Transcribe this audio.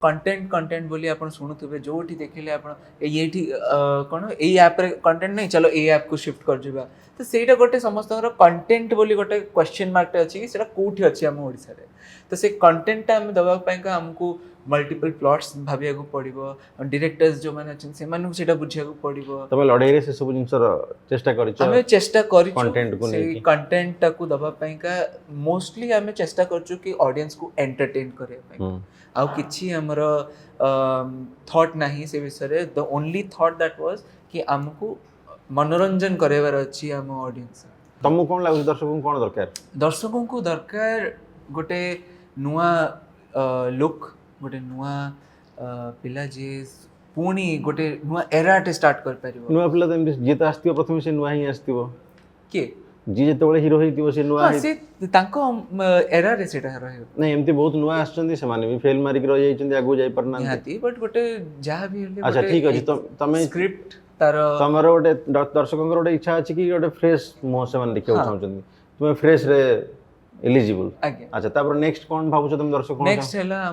content content बोली आप शुणुवे जो देखिले आप कौन यही ऐप कंटेंट नहीं चलो ए ऐप को शिफ्ट कर जावा तो ସେଇଟା गोटे समस्त कंटेंट बोली गोटे क्वेश्चन मार्क अच्छी कि कौटी अच्छी आम ओडिशा रे तो से कंटेंट आम दवापाइका आमको मल्टीपल प्लॉट्स भाविया को पड़िबो डायरेक्टर्स जो माने अछन से मानु सेटा बुझिया को पड़िबो तमे लड़ाई रे से सब जिंसर चेष्टा करिछ हमें चेष्टा करिछ कंटेंट को से कंटेंट को दवापाइका मोस्टली हमें चेष्टा करछु कि ऑडियंस को एंटरटेन करे पाइका आउ किछि हमर थॉट नाही से विषय the only thought that was कि हमको मनोरंजन करेबार अछि हम ऑडियंस तुमको कोन लागु दर्शकों को दरकार गोटे नुआ लुक गोटे नुआ पिला जे पुणी गोटे नुआ एराटे स्टार्ट कर परिबो नुआ पिला त जेता आस्तिबो प्रथम से नुआ ही आस्तिबो के जी जेतेबेले हीरो हेतिबो से नुआ से तांको एरा रे सेटा रहे नहीं एमती बहुत नुआ आछन से माने भी फेल मारी रह जाइछन आगु जाई परना निहाती बट गोटे जहा भी हेले अच्छा ठीक अछि तमे स्क्रिप्ट तार तमरो गोटे दर्शकों गोटे इच्छा अछि कि गोटे फ्रेश मुह से माने देखियो चाहछन तुमे फ्रेश रे एलिजिबल अच्छा तापर नेक्स्ट कोन भाबुछ तुम दर्शक नेक्स्ट हैला